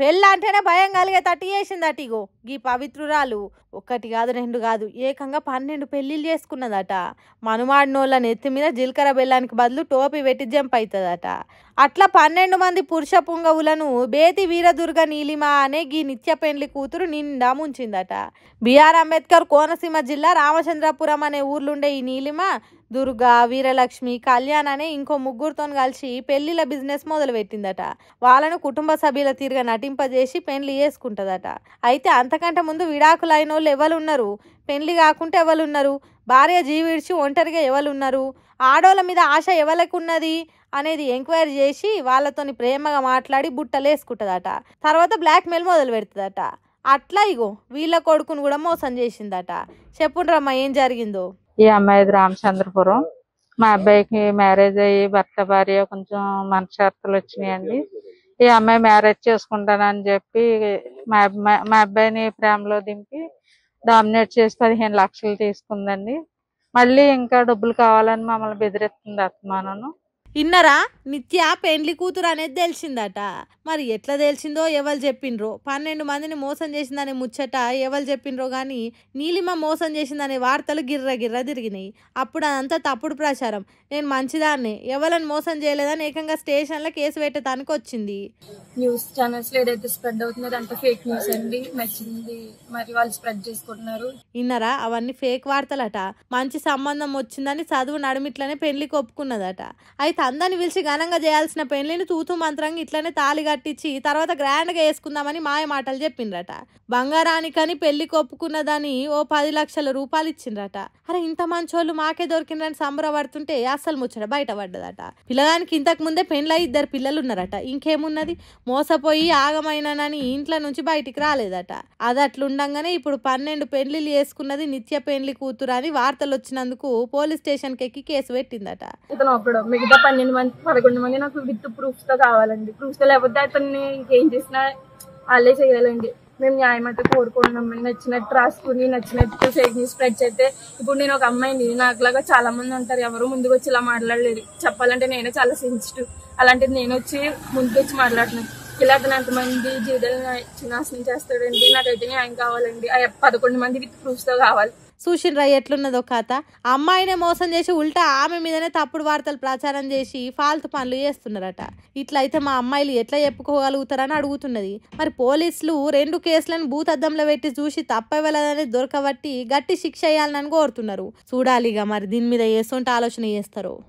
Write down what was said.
పెళ్ళంటేనే భయం కలిగేటట్టు చేసిందట. ఇగో గీ పవిత్రురాలు ఒక్కటి కాదు రెండు కాదు ఏకంగా 12 పెళ్లిళ్ళు చేసుకున్నదట. మనుమాడినోళ్ళ నెత్తి మీద జీలకర్ర బెల్లానికి బదులు టోపీ పెట్టి జంప్ అవుతుందట. అట్లా 12 మంది పురుష పుంగవులను బేతి వీరదుర్గ నీలిమ అనే గీ నిత్య పెండ్లి కూతురు నిండా ముంచిందట. బిఆర్ అంబేద్కర్ కోనసీమ జిల్లా రామచంద్రపురం అనే ఊర్లుండే ఈ నీలిమ దుర్గా, వీరలక్ష్మి, కళ్యాణ్ అనే ఇంకో ముగ్గురుతో కలిసి పెళ్లిళ్ళ బిజినెస్ మొదలు పెట్టిందట. వాళ్ళను కుటుంబ సభ్యుల తీరుగా నటింపజేసి పెళ్లి చేసుకుంటుందట. అయితే అంతకంటే ముందు విడాకులైన వాళ్ళు ఎవరున్నారు, పెళ్లి కాకుంటే ఎవరున్నారు, భార్య జీవిడిచి ఒంటరిగా ఎవరున్నారు, ఆడోళ్ళ మీద ఆశ ఎవరికున్నది అనేది ఎంక్వైరీ చేసి వాళ్ళతోని ప్రేమగా మాట్లాడి బుట్టలు వేసుకుంటుందట. తర్వాత బ్లాక్మెయిల్ మొదలు పెడుతుందట. అట్లా ఇగో వీళ్ళ కొడుకును కూడా మోసం చేసిందట. చెప్పుండ్రమ్మా ఏం జరిగిందో. ఈ అమ్మాయిది రామచంద్రపురం. మా అబ్బాయికి మ్యారేజ్ అయ్యి భర్త భార్య కొంచెం మనశ్శాంతులు వచ్చినాయండి. ఈ అమ్మాయి మ్యారేజ్ చేసుకుంటానని చెప్పి మా అబ్బాయిని ప్రేమలో దింపి డామినేట్ చేసి 15 లక్షలు తీసుకుందండి. మళ్ళీ ఇంకా డబ్బులు కావాలని మమ్మల్ని బెదిరిస్తుంది అత్తమానను. ఇన్నరా నిత్య పెండ్లి కూతురు అనేది తెలిసిందట. మరి ఎట్లా తెలిసిందో ఎవరు చెప్పిండ్రో, 12 మందిని మోసం చేసిందనే ముచ్చట ఎవరు చెప్పిండ్రో కానీ నీలిమ మోసం చేసిందనే వార్తలు గిర్ర గిర్ర తిరిగినాయి. అప్పుడు అదంతా తప్పుడు ప్రచారం. నేను మంచిదాన్నే, ఎవరిని మోసం చేయలేదని ఏకంగా స్టేషన్లో కేసు పెట్టడానికి వచ్చింది. న్యూస్ ఛానల్స్ లో ఏదైతే స్ప్రెడ్ అవుతుందో అంత ఫేక్ న్యూస్ అండి. నచ్చింది మరి వాళ్ళు స్ప్రెడ్ చేసుకుంటున్నారు. ఇన్నరా అవన్నీ ఫేక్ వార్తలట. మంచి సంబంధం వచ్చిందని చదువు నడుమిట్లనే పెళ్లికి ఒప్పుకున్నదట. అయితే అందరిని పిలిచి ఘనంగా చేయాల్సిన పెళ్లిని తూతూ మంత్రంగా ఇట్లనే తాళి కట్టించి తర్వాత గ్రాండ్గా వేసుకుందామని మాయ మాటలు చెప్పిండ్రట. బంగారానికని పెళ్లికి ఒప్పుకున్నదని ఓ 10 లక్షల రూపాయలు ఇచ్చిండ్రట. అరే ఇంత మంచోళ్ళు మాకే దొరికిందని సంబరపడుతుంటే అస్సలు ముచ్చట బయటపడ్డదట. పిల్లగానికి ఇంతకు ముందే పెండ్లై 2 పిల్లలు ఉన్నారట. ఇంకేమున్నది, మోసపోయి ఆగమైనానని ఇంట్లో నుంచి బయటికి రాలేదట. అది అట్లుండగానే ఇప్పుడు 12 పెళ్లిళ్ళు చేసుకున్నది నిత్య పెండ్లి కూతురు అని వార్తలు వచ్చినందుకు పోలీస్ స్టేషన్కి ఎక్కి కేసు పెట్టిందట. ఇతను ఒకడు, మిగతా 11 మంది నాకు విత్ ప్రూఫ్ తో కావాలండి. ప్రూఫ్ తో లేకపోతే అతన్ని ఇంకేం చేసినా వాళ్ళే చేయాలండి. మేము న్యాయం అయితే కోరుకుంటున్నాం. నచ్చినట్టు రాసుకుని నచ్చినట్టు ఫేక్ న్యూస్ స్ప్రెడ్ చేస్తే ఇప్పుడు నేను ఒక అమ్మాయిని, నాకులాగా చాలా మంది ఉంటారు, ఎవరు ముందుకు వచ్చి ఇలా మాట్లాడలేదు. చెప్పాలంటే నేనే చాలా సెన్సిటివ్. అలాంటిది నేను వచ్చి ముందుకు వచ్చి మాట్లాడుతున్నాను. ఇలా అతను ఎంతమంది జీవితాలను నాశనం చేస్తాడండి. నాకైతే న్యాయం కావాలండి. 11 మంది విత్ ప్రూఫ్ తో కావాలి. చూసిండ్రా ఎట్లున్నదో కథ. అమ్మాయినే మోసం చేసి ఉల్టా ఆమె మీదనే తప్పుడు వార్తలు ప్రచారం చేసి ఫాల్తు పనులు చేస్తున్నారట. ఇట్లయితే మా అమ్మాయిలు ఎట్లా చెప్పుకోగలుగుతారని అడుగుతున్నది. మరి పోలీసులు 2 కేసులను భూతద్దంలో పెట్టి చూసి తప్పవలేదని దొరకబట్టి గట్టి శిక్ష వేయాలని కోరుతున్నారు. చూడాలిగా మరి దీని మీద ఎసొంటి ఆలోచన చేస్తారో.